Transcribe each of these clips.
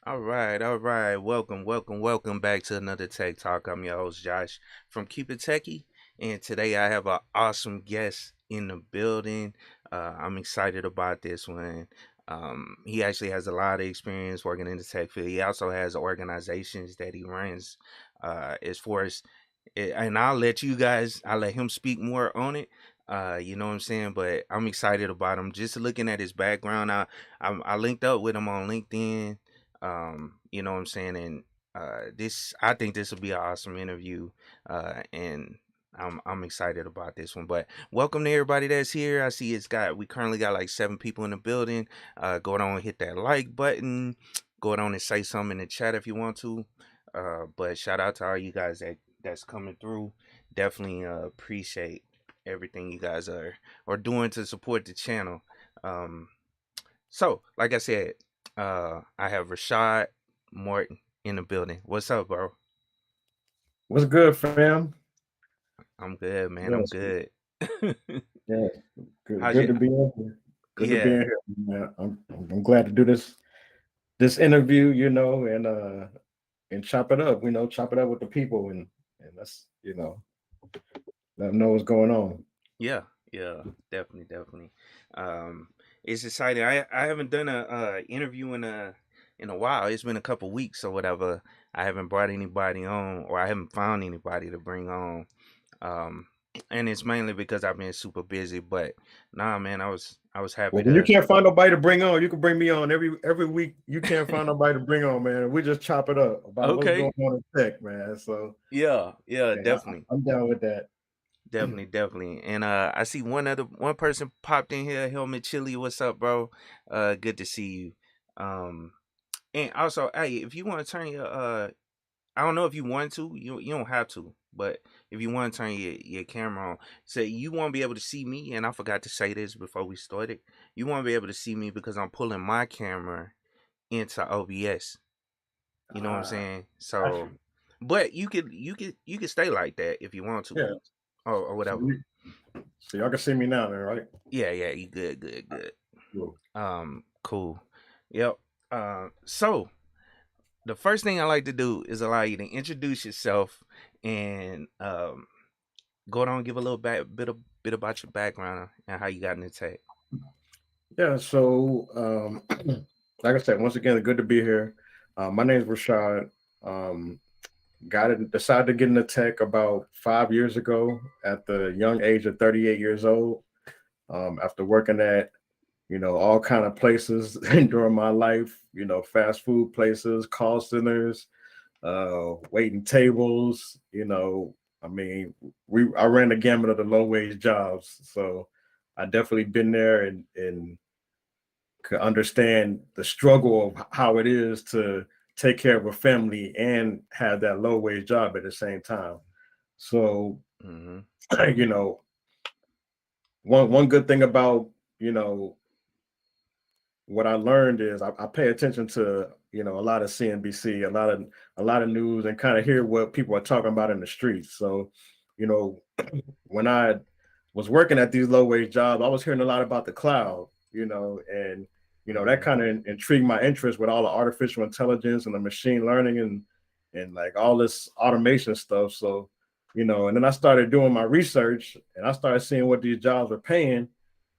All right. Welcome back to another Tech Talk. I'm your host, Josh from KeepItTechie, and today I have an awesome guest in the building. I'm excited about this one. He actually has a lot of experience working in the tech field. He also has organizations that he runs. As far as, and I'll let him speak more on it. You know what I'm saying? But I'm excited about him. Just looking at his background, I linked up with him on LinkedIn. You know what I'm saying? And this I think this will be an awesome interview. And I'm excited about this one. But welcome to everybody that's here. I see we currently got like 7 people in the building. Go on and hit that like button. Go on and say something in the chat if you want to. But shout out to all you guys that's coming through. Definitely appreciate everything you guys are doing to support the channel. Um, so like I said, I have Rashad Morton in the building. What's up, bro? What's good, fam? I'm good, man. I'm Yes, good. yeah, good, How's good your to be in here. Good to be yeah, in here, man. I'm glad to do this interview, and chop it up, chop it up with the people, and let them know what's going on. yeah, yeah, definitely. Um it's exciting. I haven't done a interview in a while. It's been a couple weeks or whatever. I haven't brought anybody on, or I haven't found anybody to bring on. Um and it's mainly because I've been super busy, but nah, man, I was happy Well, when you to. can't find nobody to bring on, you can bring me on every week. You can't find nobody to bring on, man. We just chop it up about what's Okay. going on in tech, man. So Yeah, yeah, yeah, definitely. I'm down with that. Definitely. And I see one person popped in here, Helmet Chili. What's up, bro? Good to see you. Um and also, hey, if you want to turn your I don't know if you want to, you don't have to, but if you want to turn your camera on, say you won't be able to see me, and I forgot to say this before we started. You won't be able to see me because I'm pulling my camera into OBS. You know what I'm Ah, saying? got So you. but you could stay like that if you want to. Yeah. Or So, whatever. so y'all can see me now, man, right? Yeah, you good. Cool. Cool. Yep. So the first thing I like to do is allow you to introduce yourself and go on and give a little bit about your background and how you got into tech. Yeah, so like I said, once again, good to be here. My name is Rashad. Um, decided to get into tech about 5 years ago at the young age of 38 years old. After working at all kind of places during my life, fast food places, call centers, waiting tables. I mean, I ran the gamut of the low wage jobs, so I definitely been there and could understand the struggle of how it is to take care of a family and have that low wage job at the same time. So, Mm-hmm. you know, one good thing about you know what I learned is I pay attention to a lot of CNBC, a lot of news, and kind of hear what people are talking about in the streets. So, you know, when I was working at these low wage jobs, I was hearing a lot about the cloud, and that Mm-hmm. kind of intrigued my interest with all the artificial intelligence and the machine learning and like all this automation stuff. So, and then I started doing my research and I started seeing what these jobs were paying.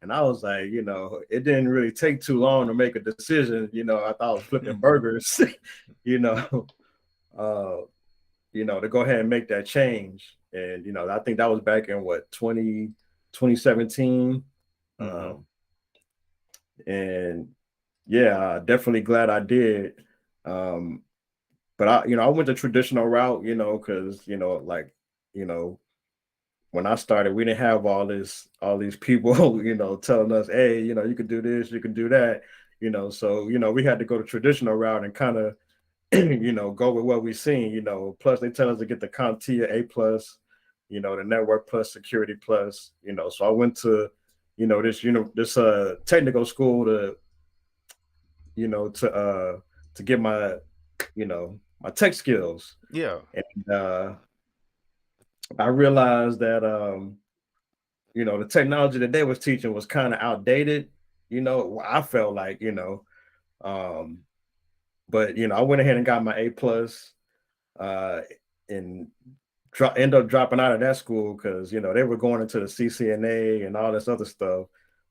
And I was like, it didn't really take too long to make a decision. I thought I was flipping burgers, you know, uh, to go ahead and make that change. And I think that was back in what 2017. Mm-hmm. Um, and yeah, definitely glad I did. Um, but I went the traditional route, because like, you know, when I started, we didn't have all these people, telling us, hey, you can do this, you can do that, so we had to go the traditional route and kind of go with what we seen, plus they tell us to get the CompTIA A+, the network plus security plus, so I went to this technical school to get my tech skills. Yeah. And I realized that the technology that they was teaching was kind of outdated. I felt like, um, But I went ahead and got my A+, uh, and end up dropping out of that school because they were going into the CCNA and all this other stuff.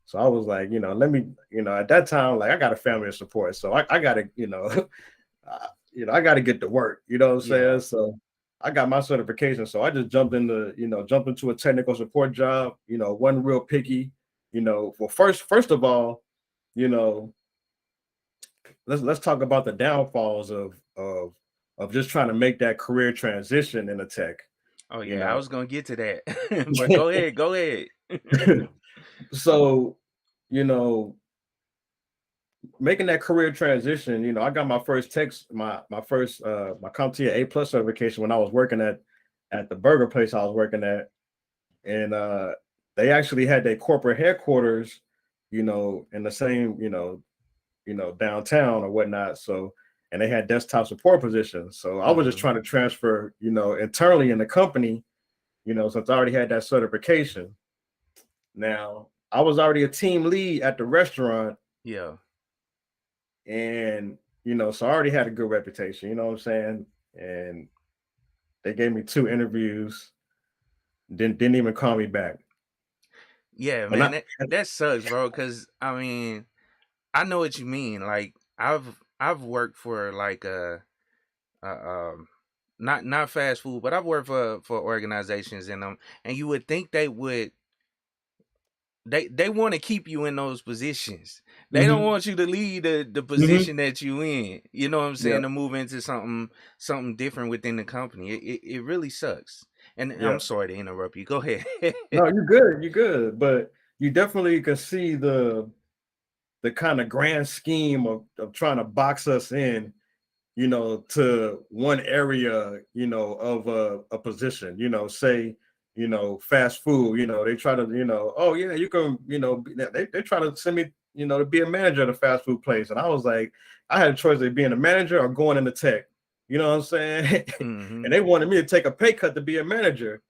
So I was like, let me, at that time, like I got a family to support, so I got to, I got to get to work. You know what I'm Yeah. saying? So I got my certification, so I just jumped into a technical support job. Wasn't real picky. Well, first of all, you know, let's talk about the downfalls of just trying to make that career transition in the tech. Oh You yeah, I know, was gonna get to that, but go ahead, go ahead. so you know, making that career transition. I got my first text, my first my CompTIA A+ certification when I was working at the burger place I was working at, and they actually had their corporate headquarters, in the same, downtown or whatnot. So, and they had desktop support positions. So I was just Hmm. trying to transfer, internally in the company, since I already had that certification. Now, I was already a team lead at the restaurant, Yeah. and so I already had a good reputation, you know what I'm saying? And they gave me 2 interviews, didn't even call me back. Yeah, And man, I that sucks, bro. Cause I mean, I know what you mean. Like I've worked for like a not fast food, but I've worked for organizations and and you would think they want to keep you in those positions. They don't Mhm, want you to leave the mhm, position that you in. You know what I'm yeah, saying? To move into something different within the company. It really sucks. And yeah. I'm sorry to interrupt you. Go ahead. No, you're good, but you definitely can see the kind of grand scheme of trying to box us in, to one area, of a position, say, fast food, they try to, oh yeah, you can, they try to send me, to be a manager at a fast food place. And I was like, I had a choice of being a manager or going into tech. You know what I'm saying? Hmm. And they wanted me to take a pay cut to be a manager.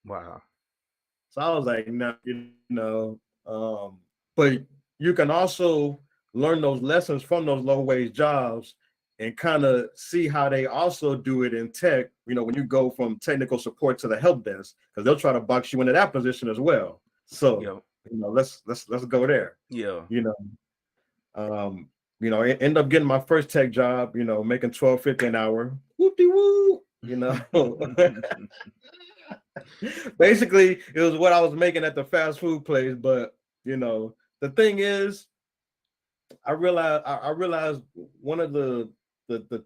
Wow. So I was like, no, but you can also learn those lessons from those low wage jobs and kind of see how they also do it in tech, when you go from technical support to the help desk, because they'll try to box you into that position as well. So, Yep. let's go there. Yeah. You know, I end up getting my first tech job, making 12.50 an hour. Whoopty woo, Basically, it was what I was making at the fast food place. But the thing is, I realized one of the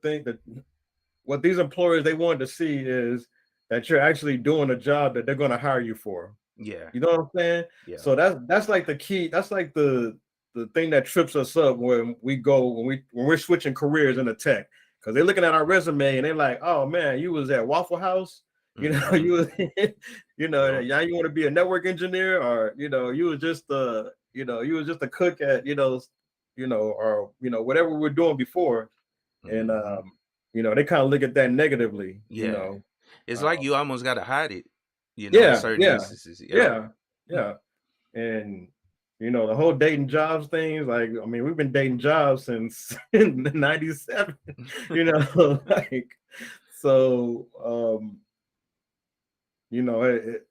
thing that what these employers they wanted to see is that you're actually doing a job that they're going to hire you for. Yeah. You know what I'm saying? Yeah. So that's like the key. That's like the thing that trips us up when we're switching careers into tech, because they're looking at our resume and they're like, oh man, you was at Waffle House, Hmm. you was, Yep. now you want to be a network engineer, or you was just you was just a cook at or whatever we were doing before. And Hmm. they kind of look at that negatively. Yeah. It's like Um, you almost gotta hide it, in yeah, certain yeah, instances. Yep. yeah, yeah. And the whole dating jobs thing, like, I mean, we've been dating jobs since '97, like, so it,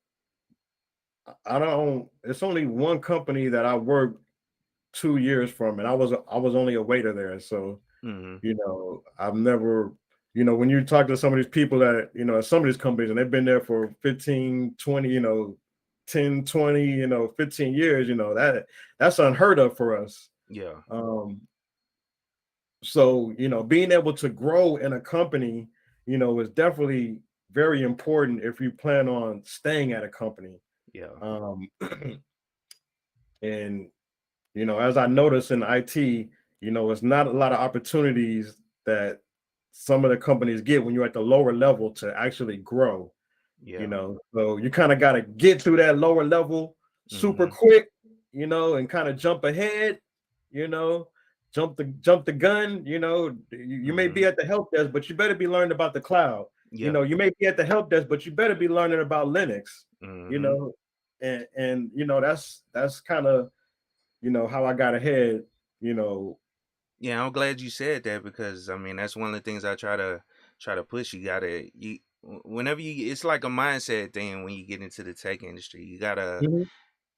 I don't it's only one company that I worked 2 years from, and I was only a waiter there. So Hmm. I've never, when you talk to some of these people that, at some of these companies, and they've been there for 15, 20, 10, 20, 15 years, that's unheard of for us. Yeah. Um, so, being able to grow in a company, is definitely very important if you plan on staying at a company. Yeah. Um, and as I noticed in IT, it's not a lot of opportunities that some of the companies get when you're at the lower level to actually grow. Yeah. So you kind of got to get to that lower level super Hmm. quick, and kind of jump ahead, you know, jump the gun. You may be Hmm. at the help desk, but you better be learning about the cloud. Yeah. You may be at the help desk, but you better be learning about Linux. You Hmm. know, and that's kind of how I got ahead, you know, Yeah, I'm glad you said that because I mean that's one of the things I try to push. Whenever it's like a mindset thing when you get into the tech industry. Mhm.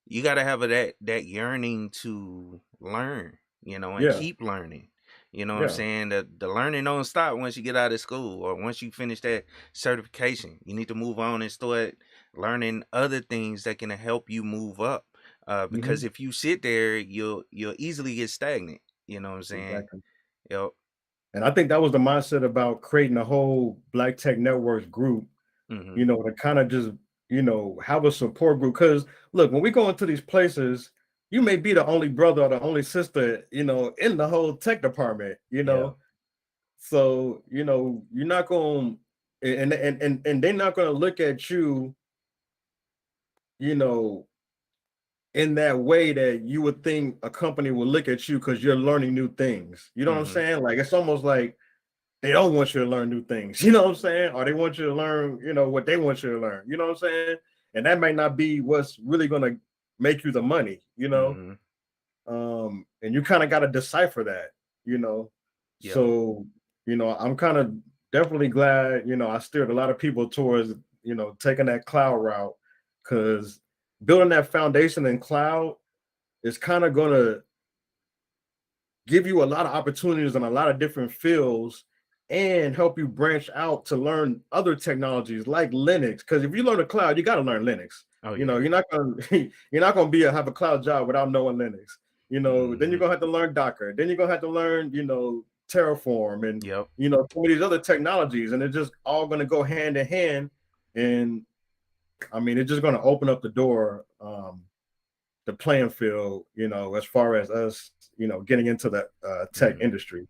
You gotta have that yearning to learn, and Yeah, keep learning. You know what I'm yeah. saying? The learning don't stop once you get out of school or once you finish that certification. You need to move on and start learning other things that can help you move up. Because Mhm. if you sit there, you'll easily get stagnant. You know what I'm saying? Exactly. Yep. And I think that was the mindset about creating a whole Black Tech Networks group, Mhm. to kind of just, have a support group. Because look, when we go into these places, you may be the only brother or the only sister, in the whole tech department. Yeah. So, you're not going and they're not going to look at you, you know, in that way that you would think a company will look at you because you're learning new things. You know what I'm Mhm. saying? Like it's almost like they don't want you to learn new things, you know what I'm saying? Or they want you to learn, what they want you to learn, you know what I'm saying? And that may not be what's really gonna make you the money. Mhm. And you kind of got to decipher that, you know. Yep. So, I'm kind of definitely glad, I steered a lot of people towards, taking that cloud route because building that foundation in cloud is kind of gonna give you a lot of opportunities in a lot of different fields and help you branch out to learn other technologies like Linux. Because if you learn a cloud, you got to learn Linux. Oh You know, yeah. you're not gonna you're not gonna have a cloud job without knowing Linux. Then you're Mhm. gonna have to learn Docker. Then you're gonna have to learn, Terraform and Yep. some of these other technologies, and they're just all gonna go hand in hand. And I mean, it's just gonna open up the playing field, as far as us, getting into the tech Mhm. industry.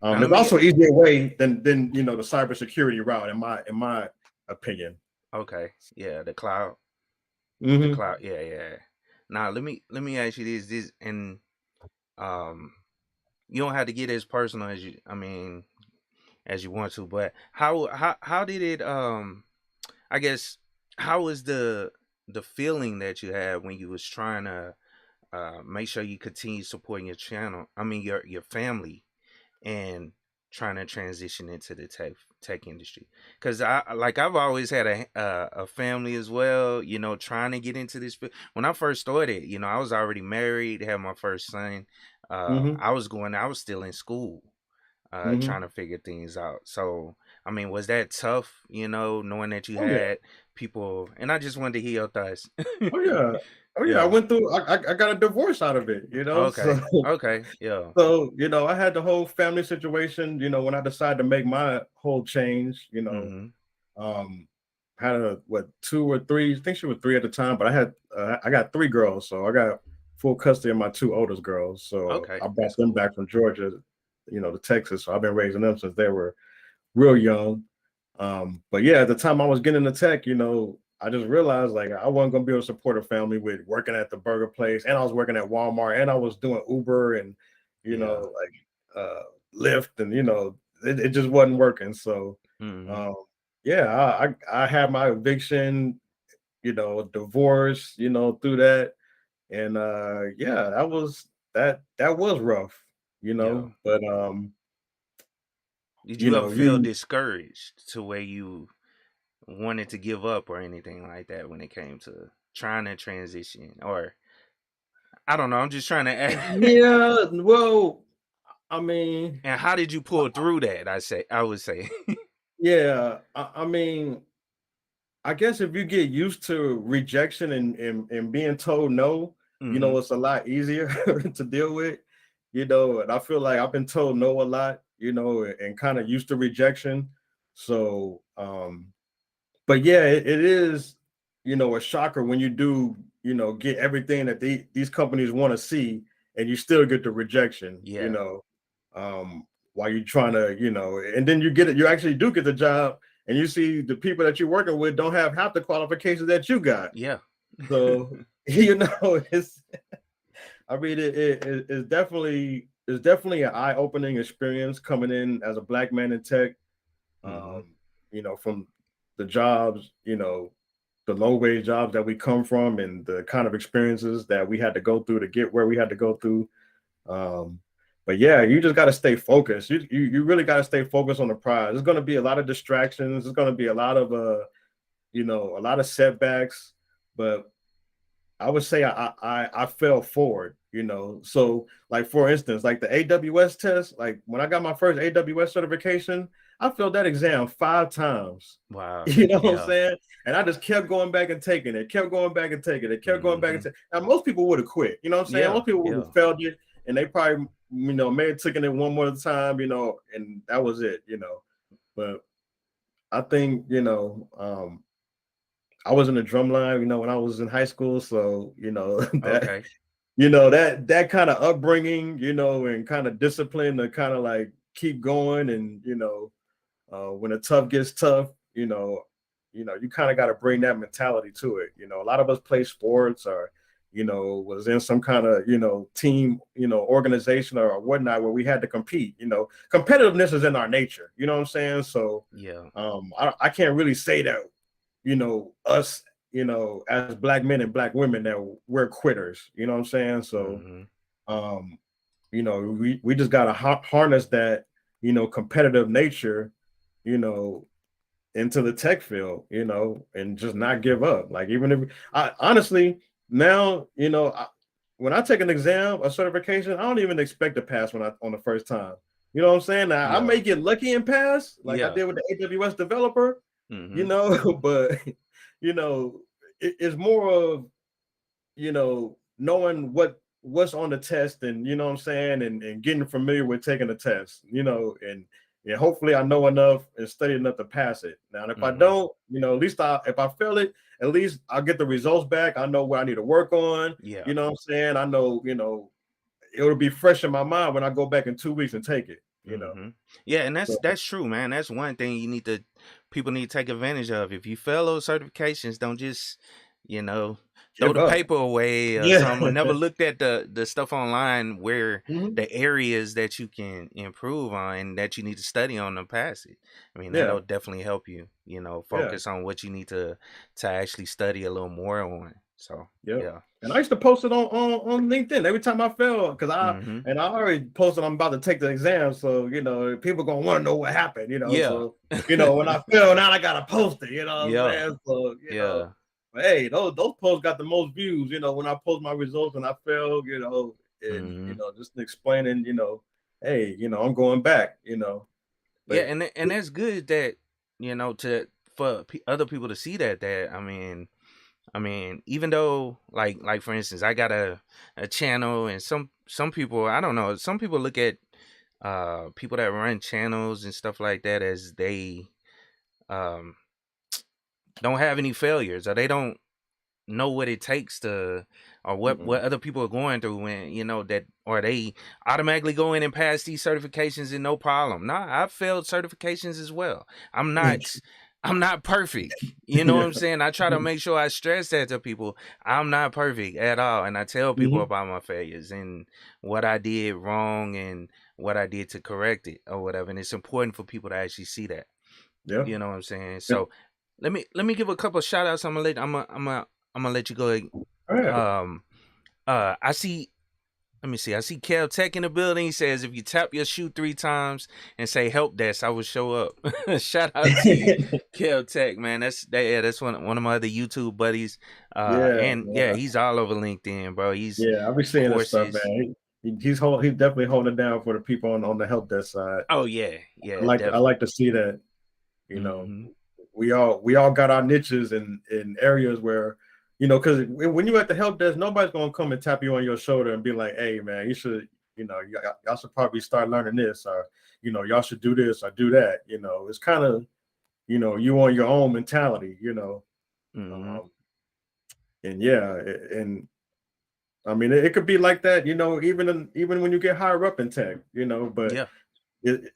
Now let There's me also easier way than the cybersecurity route, in my opinion. Okay. Yeah, the cloud. The Hmm. cloud. Yeah, yeah. Now let me ask you this and um you don't have to get as personal as you want to, but how did it I guess how was the feeling that you had when you was trying to make sure you continue supporting your channel? I mean your family and trying to transition into the tech industry because I've always had a family as well, trying to get into this when I first started. I was already married, had my first son. Hmm. I was still in school, Hmm. trying to figure things out. So I mean, was that tough, knowing that you Oh yeah. had people? And I just wanted to hear your thoughts. Oh yeah. Oh yeah. I Yeah. went through. I got a divorce out of it. So Okay. Okay. Yeah. I had the whole family situation. When I decided to make my whole change. Mm-hmm. Um, had two or three. I think she was three at the time, but I got three girls, so I got full custody of my two oldest girls. So Okay. I brought That's them cool. back from Georgia, to Texas. So I've been raising them since they were real young. But yeah, at the time I was getting into tech, I just realized like I wasn't gonna be able to support a family with working at the burger place, and I was working at Walmart, and I was doing Uber and Yeah. like Lyft, and it just wasn't working. So Mm-hmm. um, yeah, I had my eviction, divorce, through that, and yeah, that was rough, Yeah. but Did you ever feel you discouraged to where you wanted to give up or anything like that when it came to trying to transition? Or I don't know, I'm just trying to ask. yeah, well, I mean, And how did you pull through that? I would say. yeah, I mean, I guess if you get used to rejection and being told no, Mhm. it's a lot easier to deal with, and I feel like I've been told no a lot, and kind of used to rejection. So, but yeah, it is, a shocker when you do, get everything that these companies want to see, and you still get the rejection, Yeah. um, while you're trying to, and then you actually do get the job, and you see the people that you're working with don't have half the qualifications that you got. Yeah. So, it's, I mean, it's definitely an eye-opening experience coming in as a black man in tech, Mhm. from the jobs, the low wage jobs that we come from and the kind of experiences that we had to go through to get where we had to go through. Um, but yeah, you just got to stay focused. You really got to stay focused on the prize. There's going to be a lot of distractions. There's going to be a lot of a lot of setbacks, but I would say I fell forward, So like for instance, like the AWS test, like when I got my first AWS certification, I failed that exam 5 times. Wow. You know what I'm Yeah. saying? And I just kept going back and taking it, kept going back and taking it, kept going back and Mm-hmm. taking it. Now most people would have quit, you know what I'm saying? Yeah. Most people would Yeah. have failed it and they probably, may have taken it one more time, and that was it. But I think, I was in the drum line, when I was in high school. So, that Okay. that kind of upbringing, and kind of discipline to kind of like keep going. And, when the tough gets tough, you kind of got to bring that mentality to it. A lot of us play sports or, was in some kind of, team, organization or whatnot where we had to compete. Competitiveness is in our nature. You know what I'm saying? So Yeah. I can't really say that, us, as black men and black women that we're quitters. You know what I'm saying? So, Mm-hmm. um, we just got to harness that, competitive nature, you know, into the tech field, and just not give up. Like even if I honestly now, when I take an exam, a certification, I don't even expect to pass when I on the first time. You know what I'm saying? Now, I Yeah. may get lucky and pass, like I Yeah. did with the AWS developer, Mm-hmm. but it's more of knowing what's on the test and you know what I'm saying, and getting familiar with taking the test, and hopefully I know enough and study enough to pass it. Now, and if I Mm-hmm. don't, at least if I fail it, at least I'll get the results back. I know where I need to work on. Yeah. You know what I'm saying? I know, it'll be fresh in my mind when I go back in 2 weeks and take it. Mm-hmm. Yeah, and So that's true, man. That's one thing people need to take advantage of. If you fail those certifications, don't just, you know, throw give the up. paper away or Yeah. something. Or never looked at the stuff online where Mhm. the areas that you can improve on and that you need to study on to pass it. I mean, Yeah. that'll definitely help you, Yeah. focus on what you need to actually study a little more on. So Yep. yeah. And I used to post it on LinkedIn every time I fail because Mm-hmm. I already posted I'm about to take the exam. So, people gonna want to know what happened, Yeah. So, when I fail, now I gotta post it, you know what I'm Yeah. saying? So, Yeah. but hey, those posts got the most views, when I post my results and I fail, and Mm-hmm. just explaining, hey, I'm going back. Yeah, But and that's good that to for other people to see that I mean even though like for instance I got a channel and some people I don't know some people look at people that run channels and stuff like that as they um don't have any failures or they don't know what it takes to or what mm-mm. other people are going through when that or they automatically go in and pass these certifications and no problem. Nah, I've failed certifications as well. I'm not perfect. You know what I'm Yeah. saying? I try to make sure I stress that to people. I'm not perfect at all. And I tell people Hmm. about my failures and what I did wrong and what I did to correct it or whatever. And it's important for people to actually see that. Yeah. You know what I'm saying? Yeah. So let me give a couple of shout outs. I'm gonna let you go. All right. Um, I see. Let me see. I see Kev Tech in the building. He says if you tap your shoe 3 times and say help desk, I will show up. Shout out to you, Kev Tech, man. That's one of my other YouTube buddies. Yeah. And yeah, he's all over LinkedIn, bro. He's Yeah, I'll be seeing this stuff, courses. man. He's definitely holding it down for the people on the help desk side. Oh yeah, I yeah, like I definitely. like to see that. You know, Mm-hmm. we all got our niches in areas where, because when you at the help desk, nobody's gonna come and tap you on your shoulder and be like, "Hey, man, you should, y'all should probably start learning this, or y'all should do this or do that." It's kind of, you on your own mentality. Mm-hmm. Um, and yeah, and I mean, it could be like that, even when you get higher up in tech, but Yeah. it's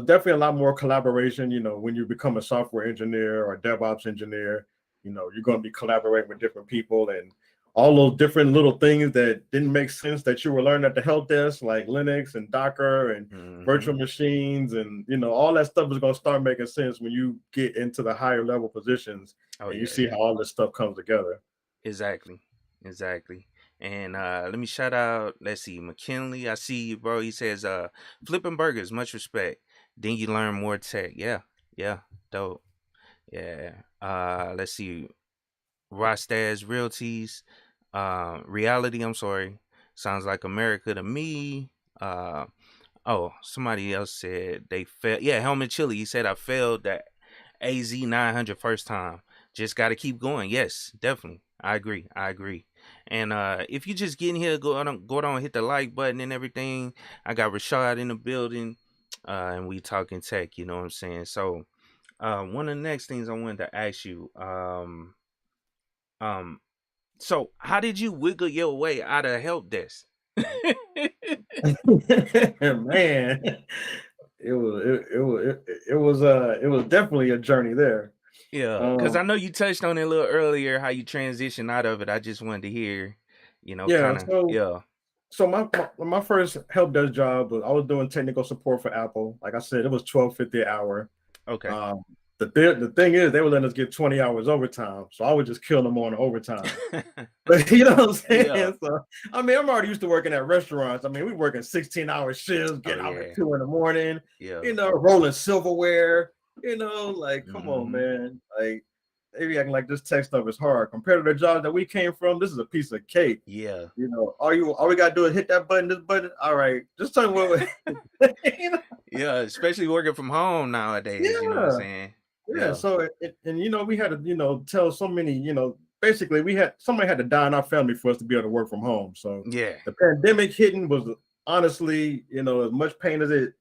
definitely a lot more collaboration, when you become a software engineer or DevOps engineer, you're going to be collaborating with different people and all those different little things that didn't make sense that you were learning at the help desk, like Linux and Docker and Mm-hmm. virtual machines. And, all that stuff is going to start making sense when you get into the higher level positions Oh and you yeah. see how all this stuff comes together. Exactly. Exactly. And let me shout out, let's see, McKinley. I see you, bro. He says, flipping burgers, much respect. Then you learn more tech. Yeah, yeah, dope. Yeah. Let's see. Rostaz Realties. Reality, I'm sorry. Sounds like America to me. Uh oh, somebody else said they failed. Yeah, Helmet Chili. He said I failed that AZ 900 first time. Just got to keep going. Yes, definitely. I agree. I agree. And if you just getting here, go on, hit the like button and everything. I got Rashad in the building, and we talking tech. You know what I'm saying? So, one of the next things I wanted to ask you, um, so how did you wiggle your way out of help desk? Man, it was definitely a journey there. Yeah, because Um, I know you touched on it a little earlier how you transitioned out of it. I just wanted to hear, yeah, kind of, so yeah. so my first help desk job was I was doing technical support for Apple. Like I said, it was 12.50 an hour. Okay. Um, the thing is, they were letting us get 20 hours overtime, so I would just kill them on the overtime. But you know what I'm Yeah. saying? So I mean, I'm already used to working at restaurants. I mean, we working 16-hour shifts, Oh getting out at yeah. 2 in the morning, Yeah. rolling silverware, like, come on, Mm-hmm. man. Like, they be acting like this tech stuff is hard. Compared to the job that we came from, this is a piece of cake. Yeah. All we gotta do is hit that button, this button. All right. Just tell me what you know? Yeah. Especially working from home nowadays. You know what I'm Yeah. saying? Yeah, Yeah. so and we had to tell so many basically we had somebody had to die in our family for us to be able to work from home. So Yeah. the pandemic hitting was honestly as much pain as it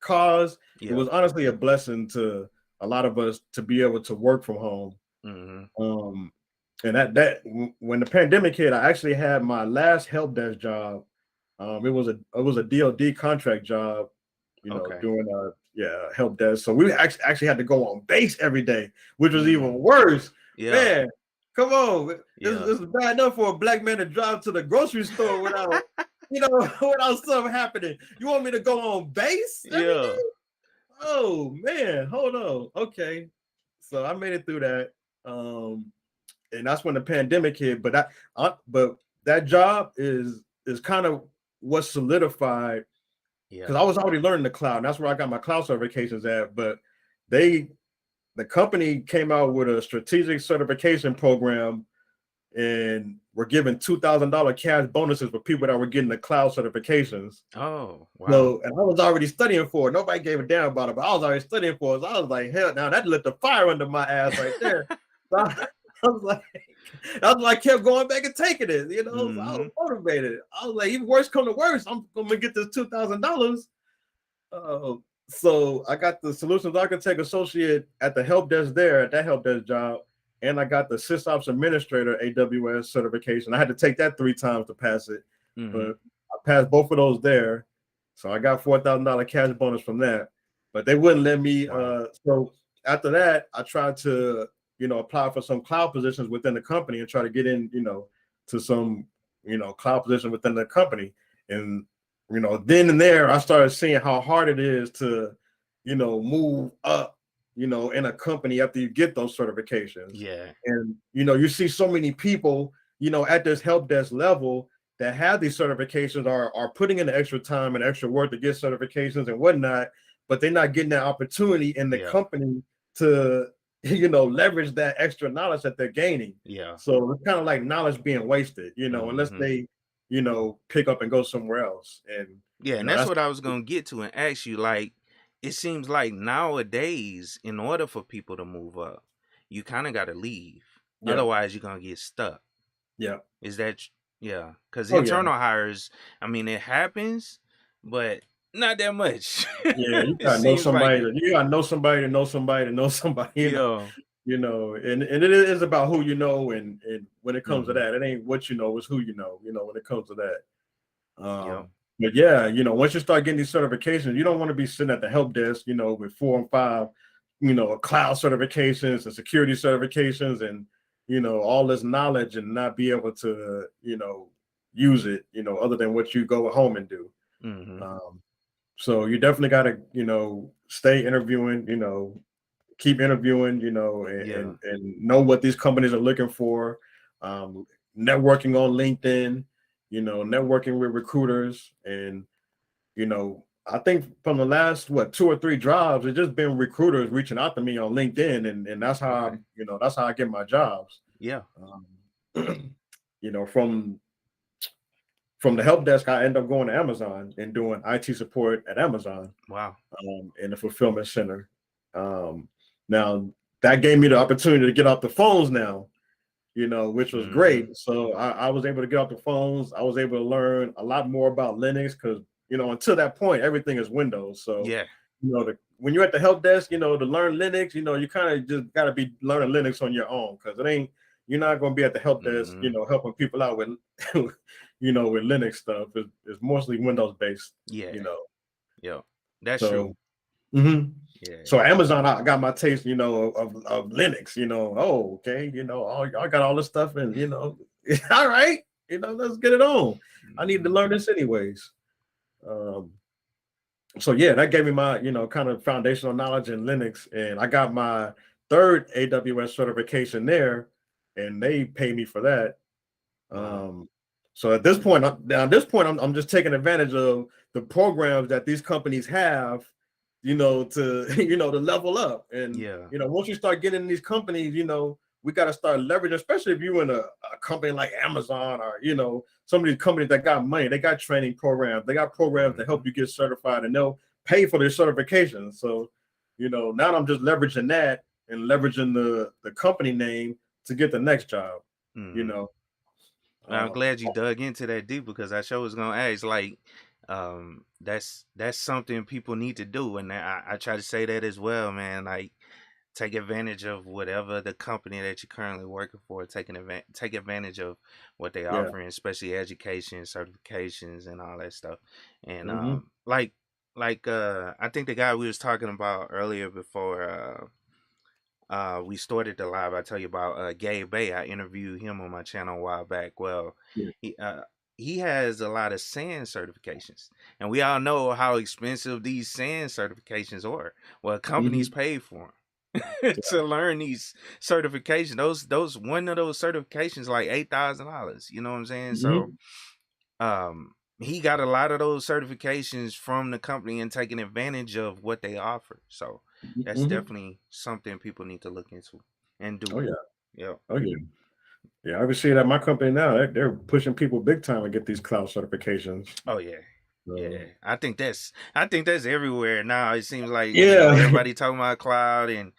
caused. It Yeah. was honestly a blessing to a lot of us to be able to work from home. Mm-hmm. Um, and that when the pandemic hit, I actually had my last help desk job. It was a DoD contract job, Okay. doing help desk. So we actually had to go on base every day, which was even Mm. worse. Yeah. Man, come on, Yeah. this is bad enough for a black man to drive to the grocery store without without something happening. You want me to go on base every Yeah. day? Oh man, hold on. Okay, so I made it through that. Um, and that's when the pandemic hit. But that job is kind of what solidified because Yeah. I was already learning the cloud. And that's where I got my cloud certifications at. But the company came out with a strategic certification program, and we're giving $2,000 cash bonuses for people that were getting the cloud certifications. Oh wow. So, and I was already studying for it. Nobody gave a damn about it, but I was already studying for it. So I was like, hell, now that lit the fire under my ass right there. So I was like, that's why I kept going back and taking it. So I Mm-hmm. was motivated. I was like, even worse come to worse, I'm gonna get this $2,000. Uh, so I got the solutions architect associate at the help desk there at that help desk job, and I got the sysops administrator AWS certification. I had to take that 3 times to pass it, Mm-hmm. but I passed both of those there. So I got $4,000 cash bonus from that, but they wouldn't let me. Wow. So after that, I tried to apply for some cloud positions within the company and try to get in to some cloud position within the company. And then and there, I started seeing how hard it is to, move up, in a company after you get those certifications. Yeah. And, you see so many people, at this help desk level that have these certifications are putting in the extra time and extra work to get certifications and whatnot, but they're not getting that opportunity in the Yeah. company to, leverage that extra knowledge that they're gaining. Yeah. So it's kind of like knowledge being wasted, unless Mm-hmm. they pick up and go somewhere else. And Yeah, and that's that's what I was gonna get to and ask you. Like, it seems like nowadays, in order for people to move up, you kind of got to leave. yeah, Otherwise, you're gonna get stuck. yeah. Is that yeah? Because Oh yeah. internal hires, I mean, it happens, but not that much. Yeah, you It gotta know seems like somebody it. you gotta know somebody to know somebody to know somebody, Yeah. and it is about who you know, and when it comes to Mm-hmm. that, it ain't what you know, it's who when it comes to that. Yep. But yeah, once you start getting these certifications, you don't want to be sitting at the help desk, with 4 and 5, cloud certifications and security certifications and all this knowledge and not be able to, use it, other than what you go home and do. Mm-hmm. Um, so you definitely gotta, stay interviewing, keep interviewing, and, Yeah. and know what these companies are looking for. Um, networking on LinkedIn, networking with recruiters. And, I think from the last, 2 or 3 jobs, it's just been recruiters reaching out to me on LinkedIn. And that's Okay. how, that's how I get my jobs. Yeah. Um, from the help desk, I end up going to Amazon and doing IT support at Amazon, Wow. in the fulfillment center. Now that gave me the opportunity to get off the phones now, which was Mm-hmm. great. So I was able to get off the phones. I was able to learn a lot more about Linux because, until that point, everything is Windows. So, Yeah. when you're at the help desk, to learn Linux, you kind of just got to be learning Linux on your own because you're not going to be at the help desk, Mm-hmm. helping people out with, with Linux stuff. It's mostly Windows based, Yeah. you know. Yeah. That's true. So, mhm. Yeah. So Amazon, I got my taste, of Linux, oh, okay, oh, I got all this stuff and, all right, let's get it on. I need to Mm-hmm. learn this anyways. Um, so yeah, that gave me my, kind of foundational knowledge in Linux. And I got my third AWS certification there and they pay me for that. Wow. Um, so at this point, I'm just taking advantage of the programs that these companies have, to to level up. And Yeah. once you start getting in these companies, we got to start leveraging, especially if you're in a company like Amazon or some of these companies that got money, they got training programs, they got programs to Mm-hmm. help you get certified, and they'll pay for their certifications. So, now I'm just leveraging that and leveraging the company name to get the next job. You Mm-hmm. know, I'm um, glad you dug into that deep because I sure was gonna ask. Like, that's something people need to do, and I try to say that as well, man. Like, take advantage of whatever the company that you're currently working for, take advantage of what they yeah. offering, especially education, certifications, and all that stuff. And Hmm. I think the guy we was talking about earlier before we started the live, I tell you about Gabe Bay. I interviewed him on my channel a while back. Well, Yeah. he uh, he has a lot of SAN certifications, and we all know how expensive these SAN certifications are. Well, companies Hmm. pay for them to learn these certifications. Those one of those certifications like $8,000. You know what I'm saying? So Hmm. he got a lot of those certifications from the company and taking advantage of what they offer. So that's Hmm. definitely something people need to look into and do. Oh yeah. Yep. Oh yeah. Yeah. I can see it at my company now. They're pushing people big time to get these cloud certifications. Oh yeah. Yeah. So I think that's everywhere now. It seems like, yeah. everybody talking about cloud and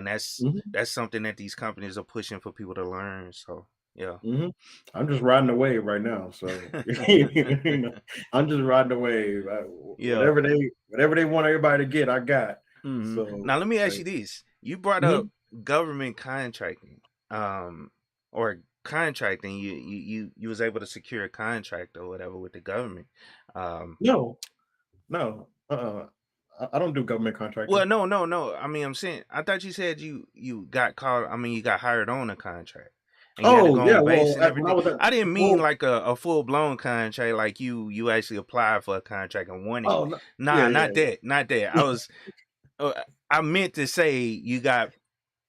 that's Hmm. that's something that these companies are pushing for people to learn. So yeah. Hmm. I'm just riding the wave right now. So I'm just riding the wave. Yeah. Whatever they want everybody to get, I got. So Now let me ask you this. You brought up mhm. government contracting. Or contracting, you was able to secure a contract or whatever with the government. Um No, no. I don't do government well, contracting. no, no, no. I mean, I'm saying I thought you said you got called. I mean, you got hired on a contract and you had to Oh go yeah, on base well, and when I everything. was at I didn't mean well, like a full blown contract, like you actually applied for a contract and won it. oh no, yeah, Nah, yeah, not that, not that. Uh, I meant to say you got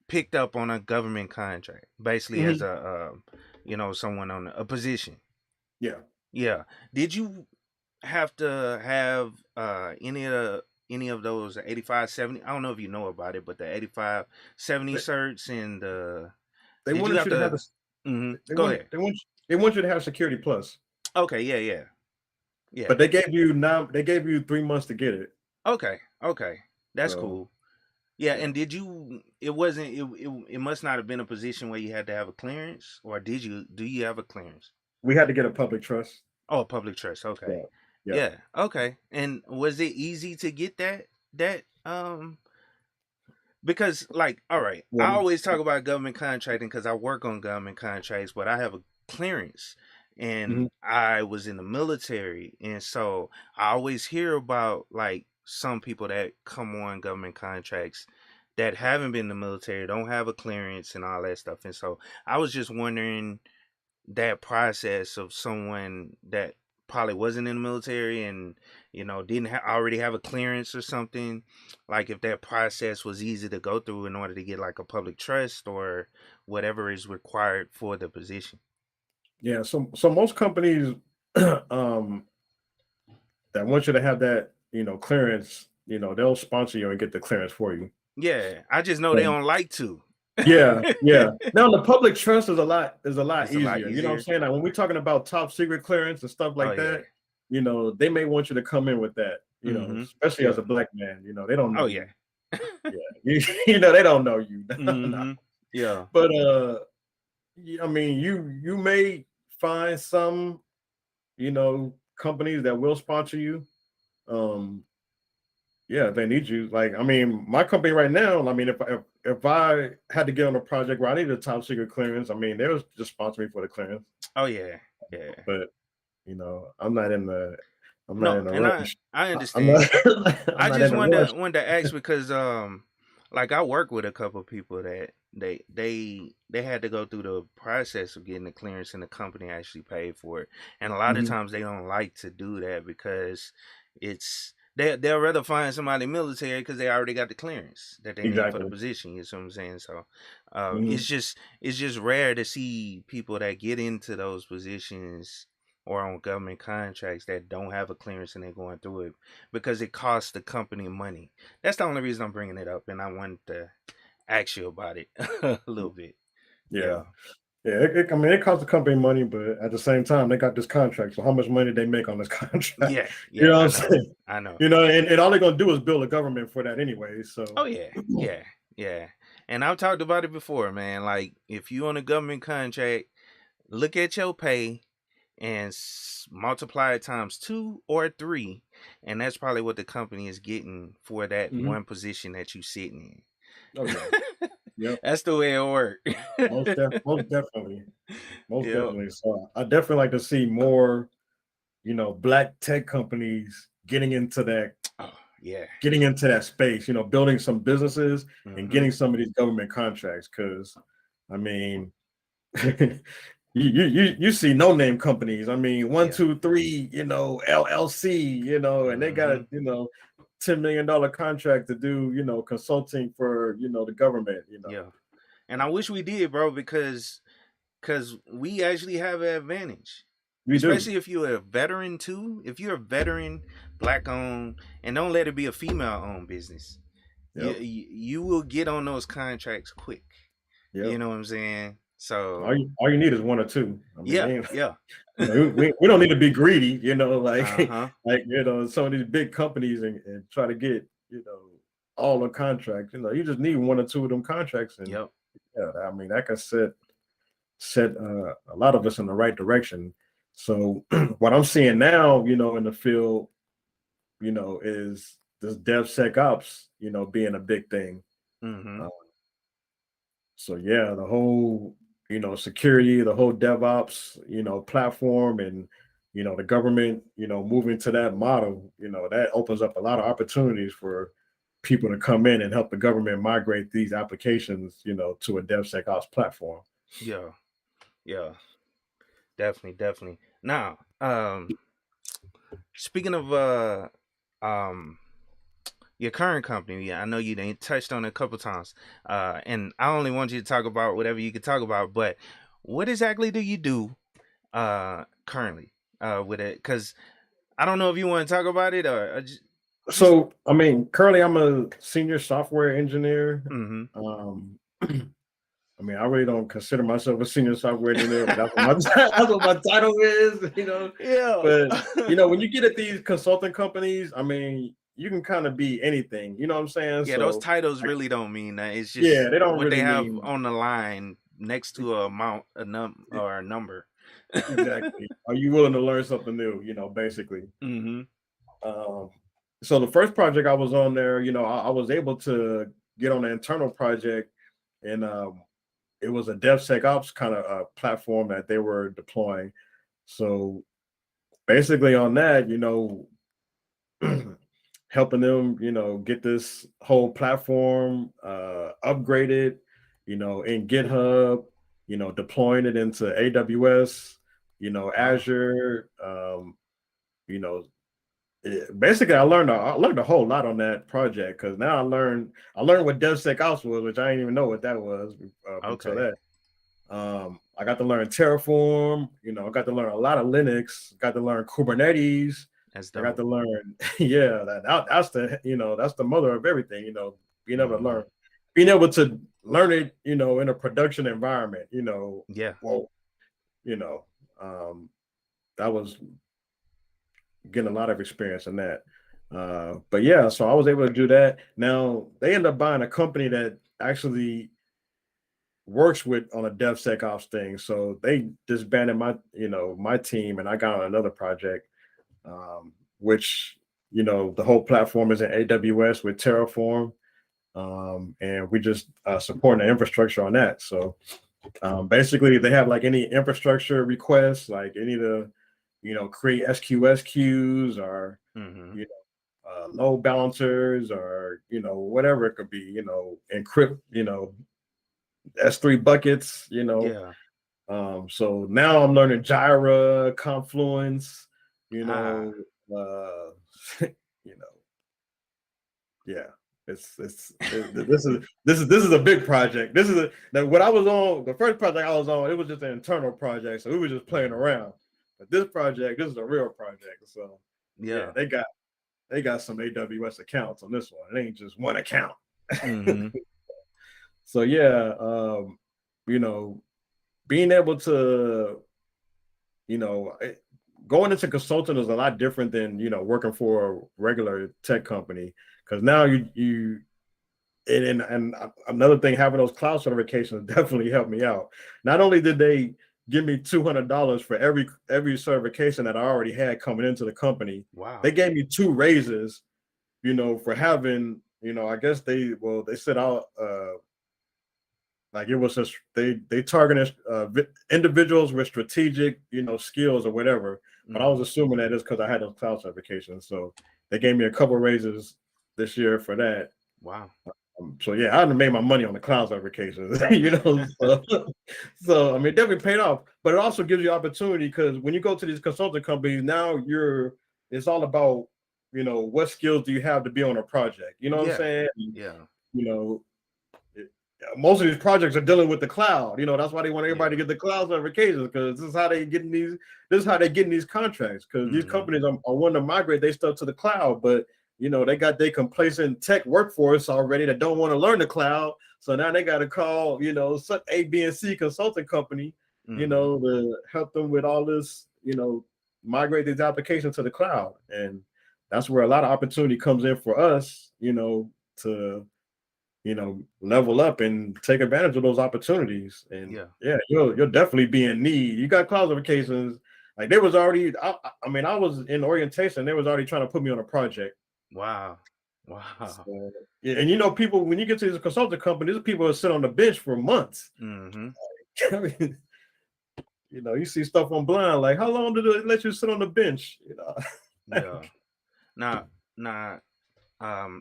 picked up on a government contract, basically as Mhm. a someone on a position. Yeah. Yeah. Did you have to have any of those 8570? I don't know if you know about it, but the 8570 They, certs and they did you wanted have you to have to this. They go wanted ahead. they want you to have security plus, Okay, yeah, yeah. Yeah. but they gave you 3 months to get it. Okay. Okay. That's So cool. Yeah, yeah, and did you it wasn't it must not have been a position where you had to have a clearance, or do you have a clearance? we had to get a public trust. Oh, public trust. Yeah, Okay. yeah. Yeah. Okay. And was it easy to get that because, like, all right, I Well, always talk about government contracting because I work on government contracts, but I have a clearance and mhm. I was in the military, and so I always hear about like some people that come on government contracts that haven't been in the military, don't have a clearance and all that stuff. And so I was just wondering that process of someone that probably wasn't in the military and didn't already have a clearance or something, like if that process was easy to go through in order to get like a public trust or whatever is required for the position. Yeah, so most companies um that want you to have that, clearance, they'll sponsor you and get the clearance for you. Yeah, I just know they Um, don't like to. yeah, yeah. Now the public trust is a lot It's a lot easier. You know what I'm easier. saying? Like when we're talking about top secret clearance and stuff Oh like yeah. that, they may want you to come in with that, Mm-hmm. especially as Yeah. a black man, they don't know Oh yeah. you. Yeah. They don't know you. No. Mm-hmm. Yeah. But I mean, you may find some, companies that will sponsor you. Um, yeah, if they need you. Like, I mean, my company right now, I mean, if I had to get on a project where I needed a top secret clearance, I mean, they was just sponsor me for the clearance. Oh yeah. Yeah. But I'm not in the No, and I rush. I I'm not understand. I'm I not in just a rush. wanted to ask because like I work with a couple of people that they had to go through the process of getting the clearance and the company actually paid for it. And a lot of Mhm. times they don't like to do that because they'll rather find somebody military because they already got the clearance that they need for the Exactly. position. You see what I'm saying? So Mhm. it's just rare to see people that get into those positions or on government contracts that don't have a clearance and they're going through it because it costs the company money. That's the only reason I'm bringing it up, and I wanted to ask you about it a little bit. Yeah. Yeah, Yeah, I mean, it costs the company money, but at the same time, they got this contract. So how much money they make on this contract? yeah, You yeah. know what I I'm know, saying? I know. And all they're gonna do is build a government for that anyway. Oh So yeah, yeah, yeah. And I've talked about it before, man. Like if you on a government contract, look at your pay and multiply it times 2 or 3, and that's probably what the company is getting for that Mhm. one position that you sitting Oh yeah, in. yep, That's the way it works. most definitely, most Yep. definitely. So I definitely like to see more, black tech companies Oh yeah. getting into that space. Building some businesses and Mm-hmm. getting some of these government contracts. Because I mean, you see no name companies. I mean, one, Yeah. two, three, LLC, and they got Mm-hmm. a $10 million contract to do consulting for the government. Yeah. And I wish we did, bro, because we actually have an advantage. We do. Especially if you're a veteran too. If you're a veteran, black owned, and don't let it be a female owned business, Yep. you will get on those contracts quick. You Yep. know what I'm saying? So All you need is one or two. I mean, yeah, yeah. we don't need to be greedy. Like Uh-huh. some of these big companies and try to get all the contracts. You just need one or two of them contracts, and Yep. yeah, I mean that can set a lot of us in the right direction. So what I'm seeing now, in the field, is this DevSecOps, being a big thing. Mm-hmm. Uh, so yeah, the whole security, the whole DevOps platform, and the government moving to that model, that opens up a lot of opportunities for people to come in and help the government migrate these applications to a DevSecOps platform. Yeah. Yeah. Definitely, definitely. Now, speaking of um your current company, yeah, I know you done touched on it a couple times. And I only want you to talk about whatever you can talk about, but what exactly do you do currently with it? Because I don't know if you want to talk about it or just So I mean, currently I'm a senior software engineer. mm-hmm. I mean, I really don't consider myself a senior software engineer, but that's what my that's what my title is. Yeah. But when you get at these consulting companies, I mean, you can kind of be anything. You know what I'm saying? Yeah, those So, titles like, really don't mean that. It's yeah, just they don't what they really have mean on the line next to a amount, or a number. exactly. Are you willing to learn something new? Basically. Mm-hmm. Um, so the first project I was on there, I was able to get on an internal project, and it was a DevSecOps kind of platform that they were deploying. So basically on that, helping them, get this whole platform upgraded, in GitHub, deploying it into AWS, Wow. Azure, you know, basically I learned a whole lot on that project because now I learned what DevSecOps was, which I didn't even know what that was until Okay. that. I got to learn Terraform. I got to learn a lot of Linux. Got to learn Kubernetes. That's I got dope. to learn, yeah, that's the that's the mother of everything. Being able to Hmm. learn, being able to learn it, in a production environment. Yeah. Well, you know, um, that was getting a lot of experience in that. But yeah, so I was able to do that. Now they end up buying a company that actually works with on a DevSecOps thing. So they disbanded my team, and I got on another project, which the whole platform is in AWS with Terraform, and we just supporting the infrastructure on that. So basically, they have like any infrastructure requests, like any to create SQS queues or Hmm. you load balancers or whatever it could be, encrypt S3 buckets, Yeah. so now I'm learning Jira, Confluence, you Ah. know, you know, yeah. This is a big project. This is what I was on. The first project I was on, it was just an internal project, so we were just playing Hmm. around. But this is a real project. So yeah, Yeah. they got some AWS accounts on this one. It ain't just one account. Hmm. So yeah, you know, being able to you know, going into consulting is a lot different than working for a regular tech company, because now you and another thing, having those cloud certifications definitely helped me out. Not only did they give me $200 for every certification that I already had coming into the company, they Wow. gave me two raises, for having, I guess they said I'll like it was just they targeted individuals with strategic skills or whatever. But I was Hmm. assuming that it's because I had those cloud certifications, so they gave me a couple raises this year for that. Wow. So yeah, I done made my money on the cloud certifications, so I mean, definitely paid off. But it also gives you opportunity, because when you go to these consulting companies, now it's all about what skills do you have to be on a project. You know what I'm Yeah. saying? Yeah. You know, most of these projects are dealing with the cloud. That's why they want everybody to Yeah. get the cloud certifications, because this is how they getting these. This is how they getting these contracts, because these Hmm. companies are wanting to migrate their stuff to the cloud, but they got their complacent tech workforce already that don't want to learn the cloud. So now they got to call some A, B, and C consulting company, Hmm. to help them with all this, migrate these applications to the cloud, and that's where a lot of opportunity comes in for us, to level up and take advantage of those opportunities. And Yeah. yeah, you'll definitely be in need. You got qualifications. Like they was already, I mean, I was in orientation. They was already trying to put me on a project. Wow. Wow. So, yeah, and people, when you get to these consulting companies, people will sit on the bench for months. Hmm. I mean, you see stuff on Blind, like how long did it let you sit on the bench? Yeah. Now, now,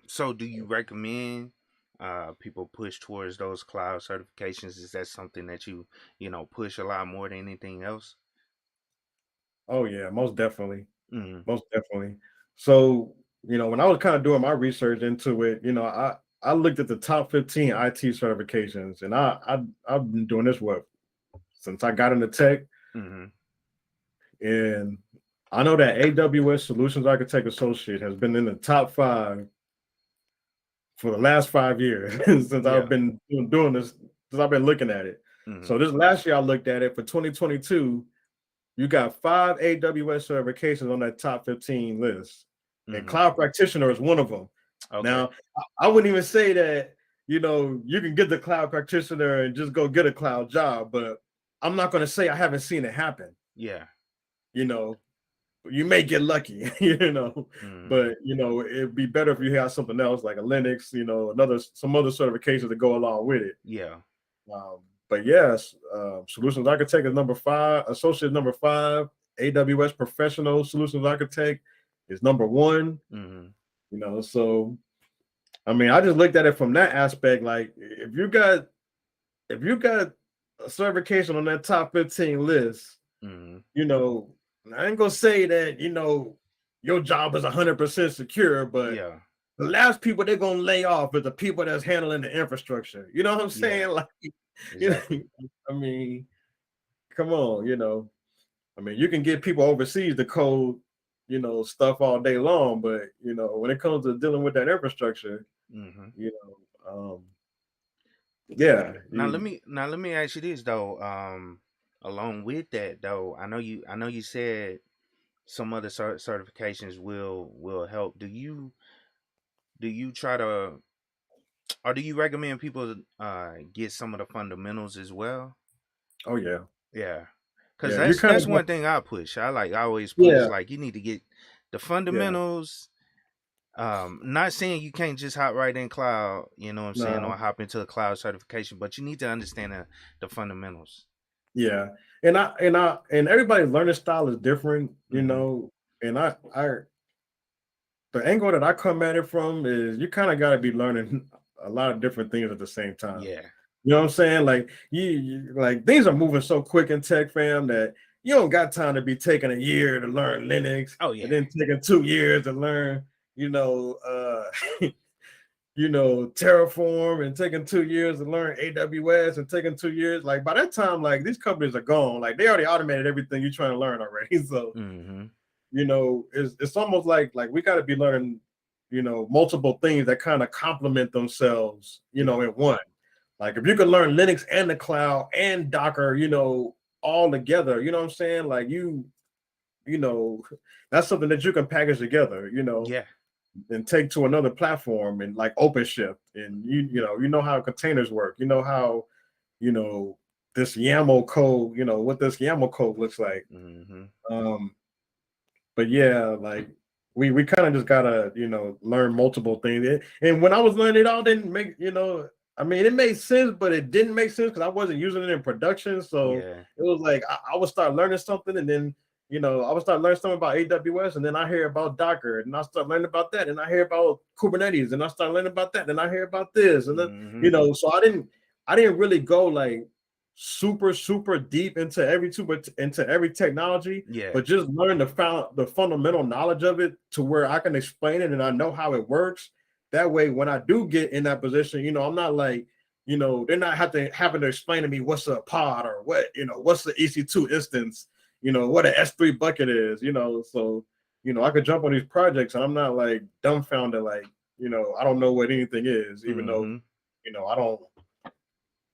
so do you recommend people push towards those cloud certifications? Is that something that push a lot more than anything else? Oh yeah, most definitely. Mm-hmm. Most definitely. So, when I was kind of doing my research into it, I looked at the top 15 IT certifications, and I've been doing this since I got into tech, Mm-hmm. and I know that AWS Solutions Architect Associate has been in the top 5 for the last 5 years since I've Yeah. been doing this, since I've been looking at it. Mm-hmm. So this last year I looked at it for 2022. You got 5 AWS certifications on that top 15 list, and Mm-hmm. cloud practitioner is one of them. Okay. Now, I wouldn't even say that, you can get the cloud practitioner and just go get a cloud job, but I'm not going to say I haven't seen it happen. Yeah. You know, you may get lucky, Mm-hmm. but it'd be better if you had something else like a Linux, some other certifications to go along with it. Yeah. But yes, solutions architect is number 5, associate number 5, AWS professional solutions architect is number 1. Mm-hmm. So I mean, I just looked at it from that aspect. Like, if you got a certification on that top 15 list, Mm-hmm. you know, I ain't gonna say that your job is 100% secure, but Yeah. the last people they're gonna lay off is the people that's handling the infrastructure. You know what I'm Yeah. saying? Like, you know, Exactly. I mean, come on, I mean, you can get people overseas to code, stuff all day long, but when it comes to dealing with that infrastructure, Hmm. you yeah, Now let me ask you this though. Along with that though, I know you said some other certifications will help. Do you try to or do you recommend people get some of the fundamentals as well? oh yeah, Yeah, because yeah. You kind that's of got, one thing I push. I always push yeah, like you need to get the yeah. fundamentals. Not saying you can't just hop right in cloud, you know what I'm saying, Nah, or hop into a cloud certification, but you need to understand the fundamentals. yeah. And everybody's learning style is different, Hmm. and I the angle that I come at it from is you kind of got to be learning a lot of different things at the same time. Yeah. You know what I'm saying? Like like things are moving so quick in tech, fam, that you don't got time to be taking a year to learn Linux Oh and yeah. then taking 2 years to learn, you know, Terraform and taking 2 years to learn AWS and taking 2 years. Like by that time, like these companies are gone. Like they already automated everything you're trying to learn already. So Hmm. it's almost like we got to be learning, multiple things that kind of complement themselves, Yeah. in one. Like if you can learn Linux and the cloud and Docker, all together, you know what I'm saying? Like you know, that's something that you can package together, Yeah. and take to another platform and like OpenShift. And you know how containers work, you know how, you know, this YAML code, what this YAML code looks like. Hmm. Um, but yeah, like we kind of just gotta learn multiple things. And when I was learning, it all didn't make I mean, it made sense, but it didn't make sense because I wasn't using it in production. So Yeah. it was like I would start learning something, and then I would start learning something about AWS, and then I hear about Docker, and I start learning about that, and I hear about Kubernetes, and I start learning about that, and I hear about this, and then Hmm. so I didn't really go like super deep into every technology, Yeah. but just learn the fundamental knowledge of it to where I can explain it and I know how it works. That way, when I do get in that position, I'm not like, they're not having to explain to me what's a pod or what's the EC2 instance, what an S3 bucket is, so I could jump on these projects and I'm not like dumbfounded, like, I don't know what anything is, even though, Hmm. I don't,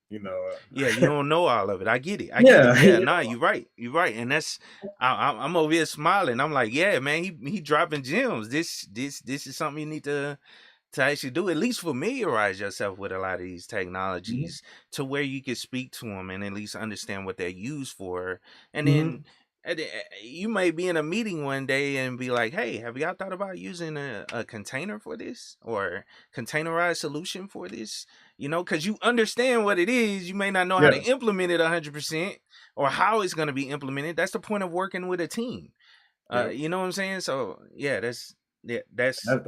you know, Yeah, you don't know all of it. I get it. I get it. yeah, Yeah, nah, you're right. You're right, and that's I'm over here smiling. I'm like, yeah, man, he dropping gems. This is something you need to actually do, at least familiarize yourself with a lot of these Mhm. technologies to where you can speak to them and at least understand what they're used for. And then Mhm. you may be in a meeting one day and be like, hey, have y'all thought about using a container for this or containerized solution for this? Because you understand what it is. You may not know how to Yeah, implement it 100% or how it's going to be implemented. That's the point of working with a team. yeah. You know what I'm saying? So yeah, That,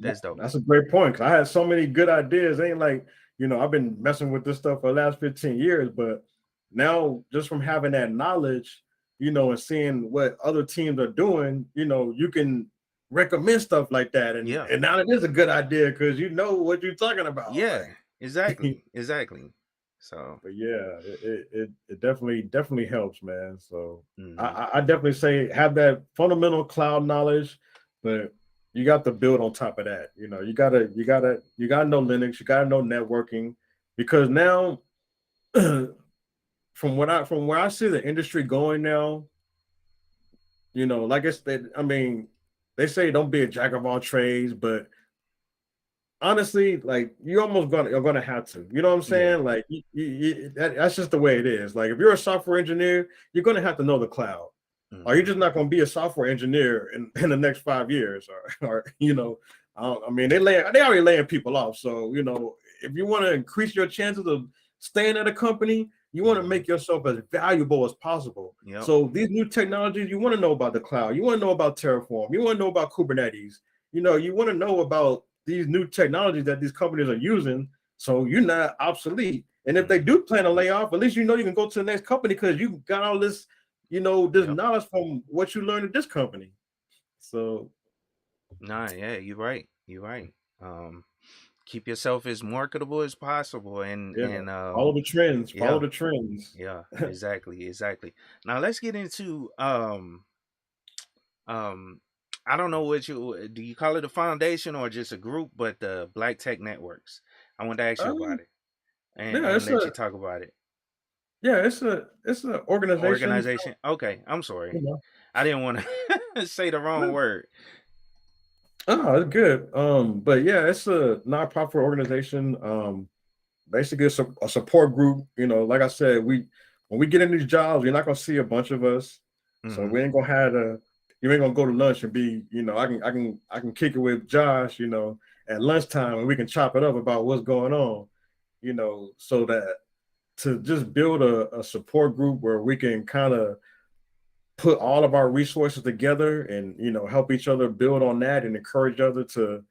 that's dope. that's a great point because I had so many good ideas. Ain't like, I've been messing with this stuff for the last 15 years, but now just from having that knowledge, and seeing what other teams are doing, you can recommend stuff like that. And Yeah. and now it is a good idea because you know what you're talking about. Yeah, Like, exactly, exactly. So, but yeah, it definitely helps, man. So I, mhm. I I definitely say have that fundamental cloud knowledge, but you got to build on top of that. You gotta know Linux, you gotta know networking, because now from where I see the industry going now, like I said, I mean, they say don't be a jack of all trades, but honestly, like you're gonna have to. You know what I'm Yeah. saying? Like that's just the way it is. Like if you're a software engineer, you're gonna have to know the cloud. Or you're Mhm. just not gonna be a software engineer in the next 5 years, or I mean they already laying people off. So if you want to increase your chances of staying at a company, you want to Mhm. make yourself as valuable as possible. Yep. So these new technologies, you want to know about the cloud, you want to know about Terraform, you want to know about Kubernetes, you want to know about these new technologies that these companies are using, so you're not obsolete. And if they Mhm. do plan to lay off, at least you can go to the next company because you got all this, this Yep. knowledge from what you learned at this company. So Nah, yeah, you're right. You're right. Um, keep yourself as marketable as possible, and Yeah. Follow the trends. Follow yeah, the trends. yeah, exactly. Now let's get into um I don't know what you do, you call it a foundation or just a group, but the Black Tech Networks. I want to ask you Um, about it, and, yeah, let you talk about it. it's a organization. Organization. Okay, I'm sorry. You know. I didn't want to say the wrong No, word. oh, it's good. But yeah, it's a nonprofit organization. Basically it's a support group. Like I said, when we get in these jobs, you're not gonna see a bunch of us. So Hmm. we ain't gonna have you ain't gonna go to lunch and be, I can kick it with Josh, at lunchtime and we can chop it up about what's going on, so that to just build a support group where we can kind of put all of our resources together and help each other build on that and encourage other to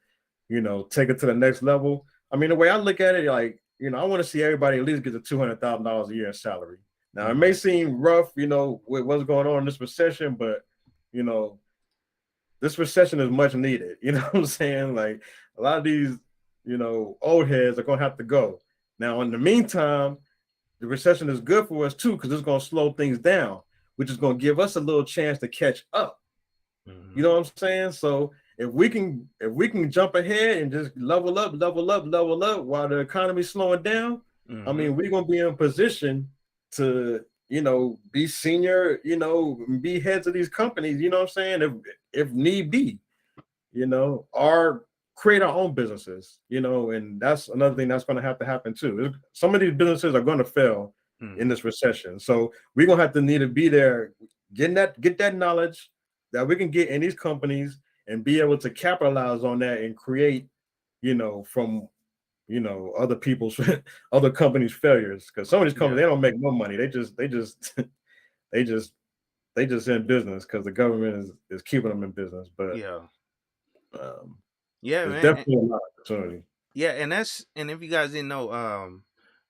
take it to the next level. I mean, the way I look at it, like, I want to see everybody at least get to $200,000 a year in salary. Now, it may Hmm. seem rough, with what's going on in this recession, but you know, this recession is much needed. You know what I'm saying? Like a lot of these, old heads are gonna have to go. Now, in the meantime, the recession is good for us too, because it's gonna slow things down, which is gonna give us a little chance to catch up. You Hmm. know what I'm saying? So if we can jump ahead and just level up while the economy's slowing down, I Hmm. mean, we're gonna be in a position to, be senior, be heads of these companies, you know what I'm saying? If need be, or create our own businesses, and that's another thing that's gonna have to happen too. Some of these businesses are gonna fail in Hmm. this recession. So we're gonna have to need to be there, get that knowledge that we can get in these companies and be able to capitalize on that and create, from other people's other companies' failures. Because some of these companies Yeah. they don't make no money. They just they just they just in business because the government is keeping them in business. But Yeah. um, Yeah, there's man. definitely a lot of opportunity. Yeah, and if you guys didn't know,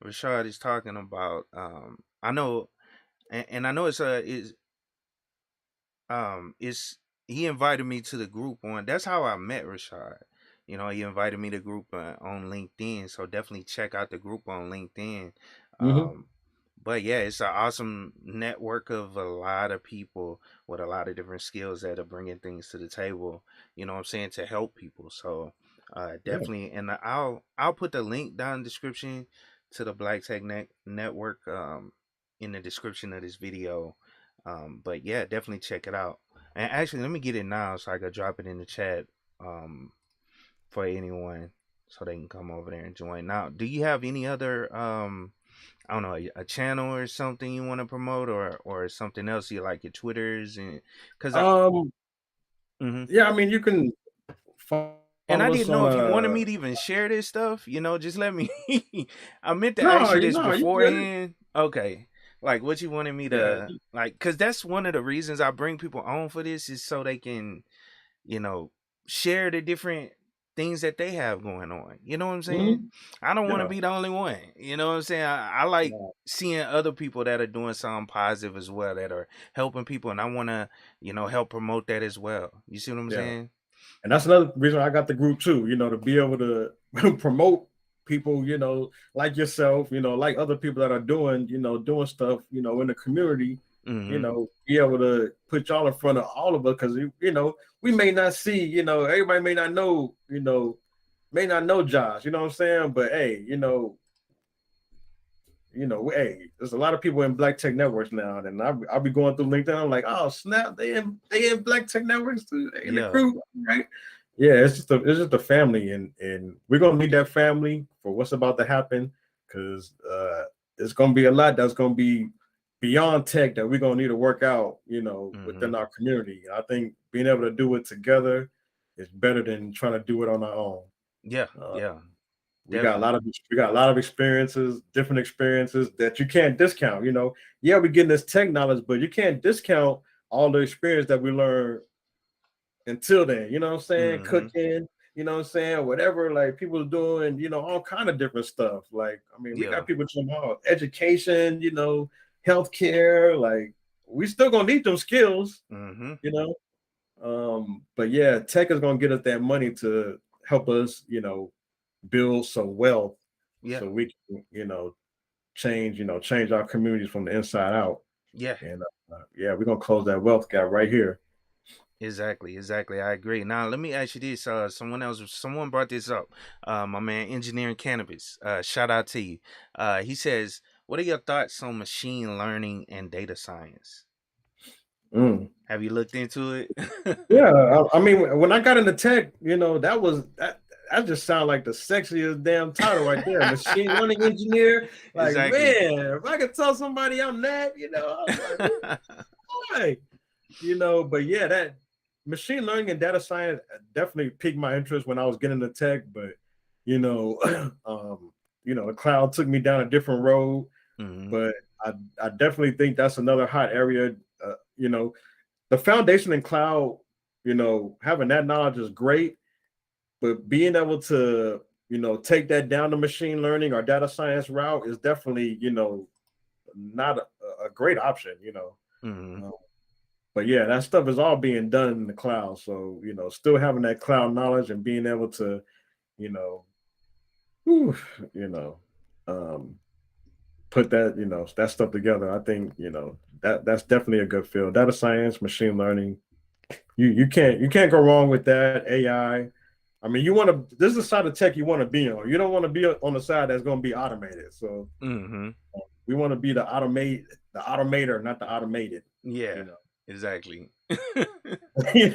Rashad is talking about I know, and I know it's he invited me to the group on. That's how I met Rashad. He invited me to group on LinkedIn, so definitely check out the group on LinkedIn. Mm-hmm. Um, but yeah, it's an awesome network of a lot of people with a lot of different skills that are bringing things to the table. You know what I'm saying, to help people. So Yeah. definitely, and I'll put the link down in the description to the Black Tech Network in the description of this video. But yeah, definitely check it out. And actually, let me get it now so I can drop it in the chat um, for anyone so they can come over there and join. Now, do you have any other I don't know, a channel or something you want to promote, or something else you like, your Twitters, and because I Um. mhm. Yeah. I mean, you can And I follow us didn't on know if you wanted me to even share this stuff, just let me. I meant to ask No, you this you good. beforehand. Okay. Like what you wanted me Yeah. to, like, because that's one of the reasons I bring people on for this, is so they can, you know, share the different things that they have going on. You know what I'm saying? Mm-hmm. I don't want to Yeah. be the only one. You know what I'm saying? I like Yeah. seeing other people that are doing something positive as well, that are helping people, and I want to, help promote that as well. You see what I'm Yeah. saying? And that's another reason I got the group too, to be able to promote people, like yourself, like other people that are doing stuff, in the community, Mm-hmm. be able to put y'all in front of all of us because we may not see, everybody may not know Josh, you know what I'm saying? But hey, hey, there's a lot of people in Black Tech Networks now, and I'll be going through LinkedIn. I'm like, oh snap, they in Black Tech Networks too, they in the Yeah. group, right? Yeah, it's just a family, and we're gonna need that family for what's about to happen, because it's gonna be a lot that's gonna be beyond tech that we're gonna need to work out, Mm-hmm. within our community. I think being able to do it together is better than trying to do it on our own. Yeah. Uh, Yeah. we got a lot Definitely. of we got a lot of experiences, different experiences that you can't discount. Yeah, we're getting this tech knowledge, but you can't discount all the experience that we learned until then. You know what I'm saying? Mm-hmm. Cooking, you know what I'm saying? Whatever, like people are doing, all kind of different stuff. Like, I mean, we Yeah. got people talking about education, healthcare. Like, we still gonna need them skills, Mm-hmm. you know. But yeah, tech is gonna get us that money to help us, build some wealth Yeah. so we can, change our communities from the inside out. Yeah. And yeah, we're gonna close that wealth gap right here. Exactly, exactly. I agree. Now, let me ask you this. Someone brought this up. My man, Engineering Cannabis. Shout out to you. He says, "What are your thoughts on machine learning and data science? Mm. Have you looked into it?" Yeah, I mean, when I got into tech, that just sounded like the sexiest damn title right there, machine learning engineer. Like, Exactly. man, if I could tell somebody I'm that, I was like, why? But yeah, that machine learning and data science definitely piqued my interest when I was getting into tech. But you know, the cloud took me down a different road. Hmm. But I definitely think that's another hot area. The foundation in cloud, having that knowledge is great, but being able to, take that down to machine learning or data science route is definitely, not a great option. Hmm. Uh, but yeah, that stuff is all being done in the cloud. So, still having that cloud knowledge and being able to, you know, whew, you know, um, put that stuff together. I think, that's definitely a good field. Data science, machine learning, you can't go wrong with that. AI. I mean, this is the side of tech you want to be on. You don't want to be on the side that's going to be automated. So Hmm. we want to be the automator, not the automated. Yeah. You know. Exactly. I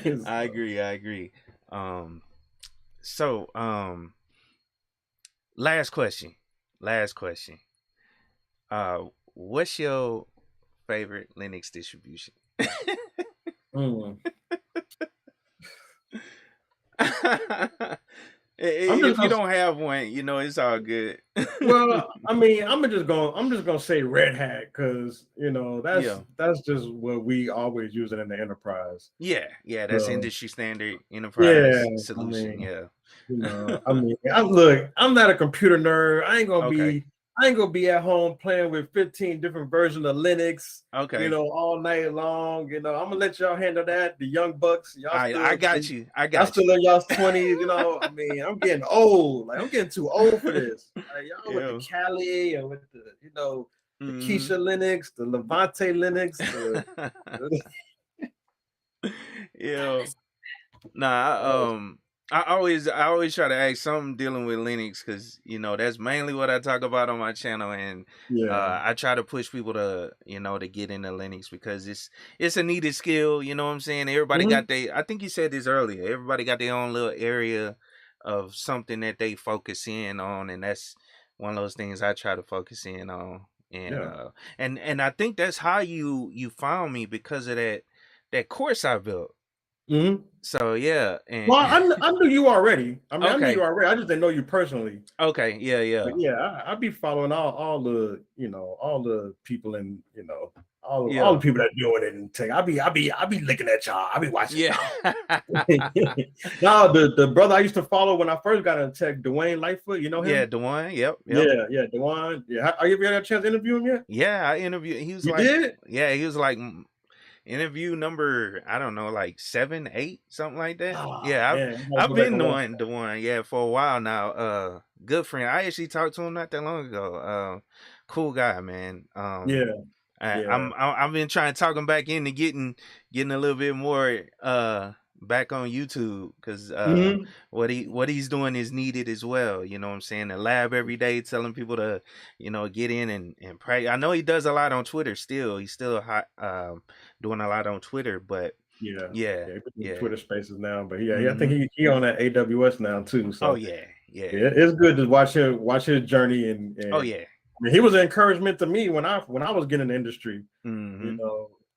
So, agree. I agree. Um. So, last question. Last question. What's your favorite Linux distribution? mm. I'm just If you gonna don't have one, it's all good. well, I mean, I'm just gonna say Red Hat because Yeah. that's just what we always use it in the enterprise. Yeah, yeah, that's So industry standard yeah, enterprise I solution. mean, Yeah. I'm not a computer nerd. Okay. I ain't gonna be at home playing with 15 different versions of Linux, Okay. all night long. I'm gonna let y'all handle that. The young bucks, I got you. I y'all got you. still in y'all's 20s. I mean, I'm getting old. Like I'm getting too old for this. Like, y'all with the Yeah. Kali and with the Hmm. Keisha Linux, the Levante Linux, Yeah. Nah, I always try to ask something dealing with Linux because that's mainly what I talk about on my channel, and yeah. I try to push people to to get into Linux because it's a needed skill. You know what I'm saying? Everybody Mhm. got I think you said this earlier. Everybody got their own little area of something that they focus in on, and that's one of those things I try to focus in on. And Yeah. and I think that's how you found me because of that course I built. Mhm. So yeah, and Well, I knew you already. I mean, I knew you okay, already. I just didn't know you personally. okay, yeah, But yeah, yeah, I be following all the people and all yeah, the people that doing it in tech. I be looking at y'all. I be watching yeah, y'all. Now the brother I used to follow when I first got into tech, Dwayne Lightfoot. You know yeah. him? The one, yep, yep, Yeah, Dwayne. Yeah, are you ever had a chance to interview him yet? yeah. I interviewed. He was You like, did? yeah, he was like interview number, I don't know, like 7, 8, something like that. Oh Yeah, I've man, I gotta I've go back been and watch. the one, yeah, for a while now. Good friend. I actually talked to him not that long ago. Cool guy, man. Yeah, I, yeah. I'm I've been trying to talk him back into getting a little bit more back on YouTube because Hmm. what he's doing is needed as well. You know what I'm saying? The lab every day, telling people to get in and pray. I know he does a lot on Twitter still. He's still hot, doing a lot on Twitter, but Yeah, yeah, yeah. He put in yeah. Twitter Spaces now, but yeah, I think Hmm. he on that AWS now too. Oh So yeah, yeah. yeah, it's good to watch his journey Oh and yeah. I mean, he was an encouragement to me when I was getting in the industry. Hmm.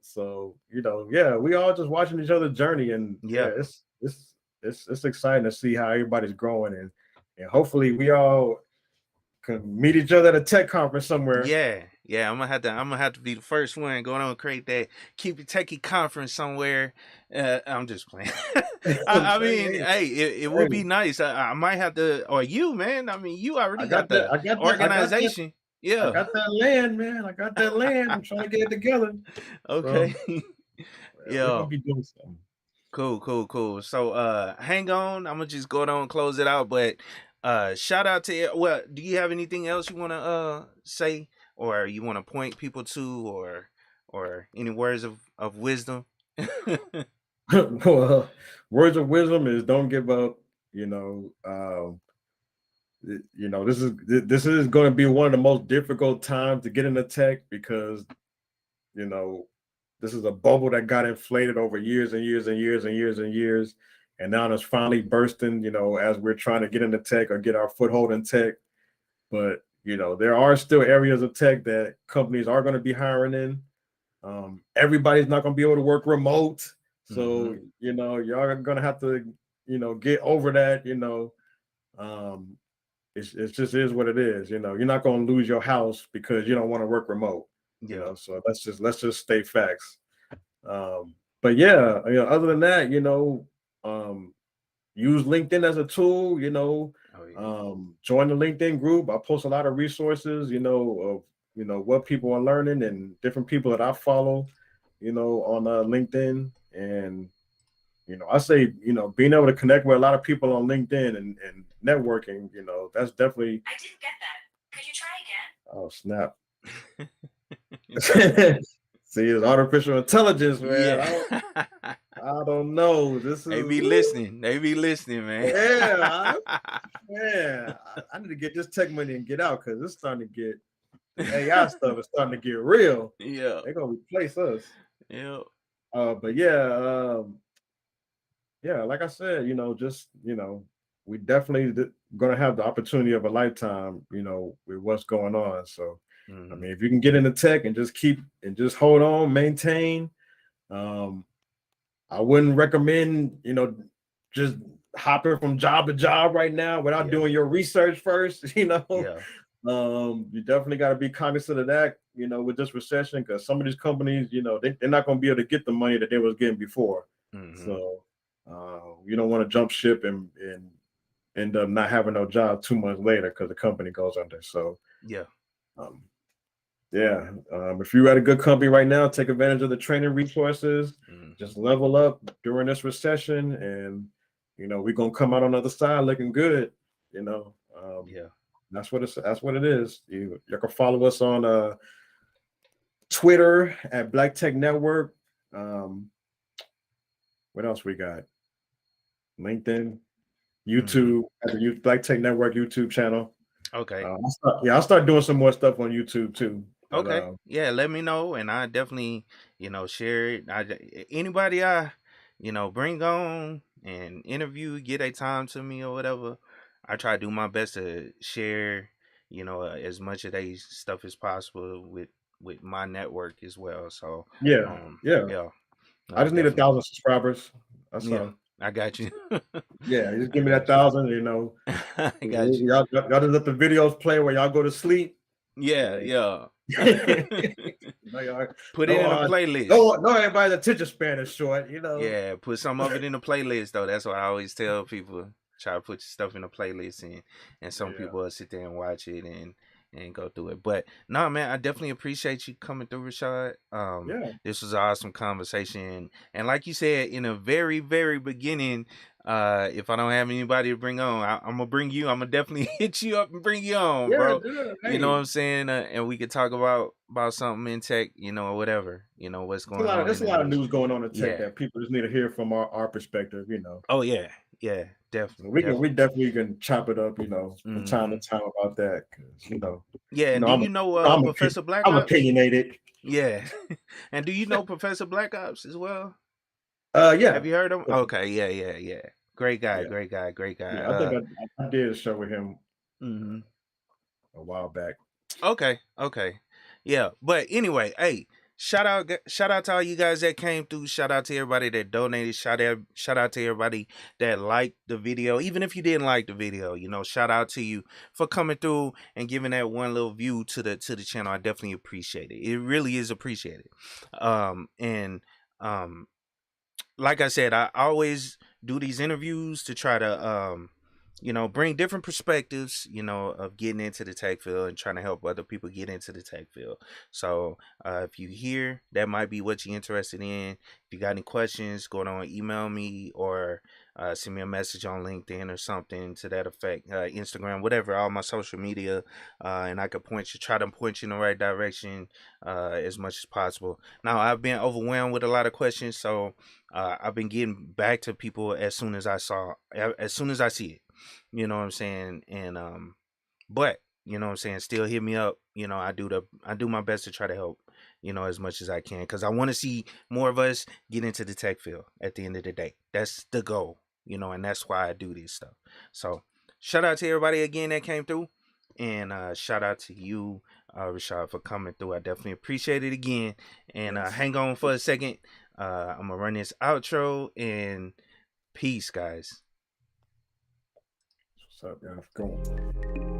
So yeah, we all just watching each other's journey, and yeah, Yeah. it's exciting to see how everybody's growing, and hopefully we all can meet each other at a tech conference somewhere. Yeah, yeah, I'm gonna have to be the first one going on create that KeepItTechie conference somewhere. I'm just playing. I mean, Hey, hey, it would be hey, nice. I might have to, or you, man. I mean, you I already got got that. the I got that. I got that. organization. I Yeah. got that land, man. I got that land. I'm trying to get it together. Okay. So yeah, we're Yeah. gonna be doing something. Cool, cool, cool. So hang on. I'm gonna just go down and close it out. But Shout out to well, do you have anything else you want to say, or you want to point people to, or any words of wisdom? Well, words of wisdom is don't give up. You know, this is going to be one of the most difficult times to get into tech because you know this is a bubble that got inflated over years and years and years and years and years, and now it's finally bursting. As we're trying to get into tech or get our foothold in tech, but there are still areas of tech that companies are going to be hiring in. Everybody's not going to be able to work remote. Mm-hmm. So, y'all are going to have to, get over that. Um, it's just is what it is. You're not going to lose your house because you don't want to work remote. Yeah. So let's just state facts. But yeah, other than that, um, use LinkedIn as a tool. Oh yeah. Join the LinkedIn group. I post a lot of resources. Of what people are learning and different people that I follow. On LinkedIn, and I say being able to connect with a lot of people on LinkedIn and networking. That's definitely. I didn't get that. Could you try again? Oh snap! See, it's artificial intelligence, man. Yeah. I don't know. This They is be listening. They be listening, man. yeah. Yeah, I need to get this tech money and get out because it's starting to get the AI stuff is starting to get real. Yeah. They're gonna replace us. Yeah. But yeah, like I said, just we definitely gonna have the opportunity of a lifetime, with what's going on. So, I Mm-hmm. mean, if you can get into tech and just keep and just hold on, maintain. Um, I wouldn't recommend, just hopping from job to job right now without Yeah. doing your research first. Yeah. You definitely got to be cognizant of that, with this recession, because some of these companies, they're not going to be able to get the money that they was getting before. Mm-hmm. So you don't want to jump ship and end up not having no job 2 months later because the company goes under. So Yeah. um, yeah, if you're at a good company right now, take advantage of the training resources. Mm-hmm. Just level up during this recession, and we're gonna come out on the other side looking good. You know, um, Yeah. that's what it is. You can follow us on Twitter at Black Tech Network. Um, what else we got? LinkedIn, Mm-hmm. YouTube at the Black Tech Network YouTube channel. Okay. I'll start doing some more stuff on YouTube too. But Okay. Yeah, let me know, and I definitely, share it. Anybody bring on and interview, get a time to me or whatever. I try to do my best to share, as much of they stuff as possible with my network as well. So, yeah, yeah. yeah, I just need a definitely. 1,000 subscribers. That's Yeah, all. I got you. Yeah, just I give me that got you. 1,000. I got you. Y'all just let the videos play where y'all go to sleep. Yeah, And yeah. y'all, Put it no, in a uh, playlist. no, no, everybody's attention span is short. Yeah, put some of it in the playlist though. That's what I always tell people. Try to put your stuff in a playlist, and some Yeah, people will sit there and watch it and go through it. But no, man, I definitely appreciate you coming through, Rashad. yeah, This was an awesome conversation, and like you said in the very very beginning, if I don't have anybody to bring on, I'm gonna bring you. I'm gonna definitely hit you up and bring you on, yeah, bro. dude. You know what Hey, I'm saying? And we could talk about something in tech, or whatever, what's there's a going lot of on there's in a the lot of news. news going on in tech Yeah. that people just need to hear from our perspective. Oh yeah, yeah, So definitely, we definitely. definitely can chop it up, from time to Hmm. time about that because Yeah, and do I'm you know I'm Professor Black I'm Ops? opinionated. Yeah, and do you know Professor Black Ops as well? Yeah, Have you heard of him? Okay, yeah, yeah, yeah. Great guy, yeah, great guy, great guy. yeah. I think I did a show with him Mhm. a while back. Okay, okay, yeah. But anyway, hey, shout out to all you guys that came through. Shout out to everybody that donated. Shout out to everybody that liked the video. Even if you didn't like the video, shout out to you for coming through and giving that one little view to the channel. I definitely appreciate it. It really is appreciated. And like I said, I always do these interviews to try to bring different perspectives, of getting into the tech field and trying to help other people get into the tech field. So if you hear that might be what you're interested in, if you got any questions, go on, email me or send me a message on LinkedIn or something to that effect, Instagram, whatever, all my social media, and I could try to point you in the right direction as much as possible. Now, I've been overwhelmed with a lot of questions, so I've been getting back to people as soon as I see it. You know what I'm saying? And but you know what I'm saying, still hit me up. I do my best to try to help, as much as I can, because I want to see more of us get into the tech field at the end of the day. That's the goal, and that's why I do this stuff. So shout out to everybody again that came through. And shout out to you, Rashad, for coming through. I definitely appreciate it again. And Yes. hang on for a second. I'm gonna run this outro, and peace, guys. What's up, guys? Go on.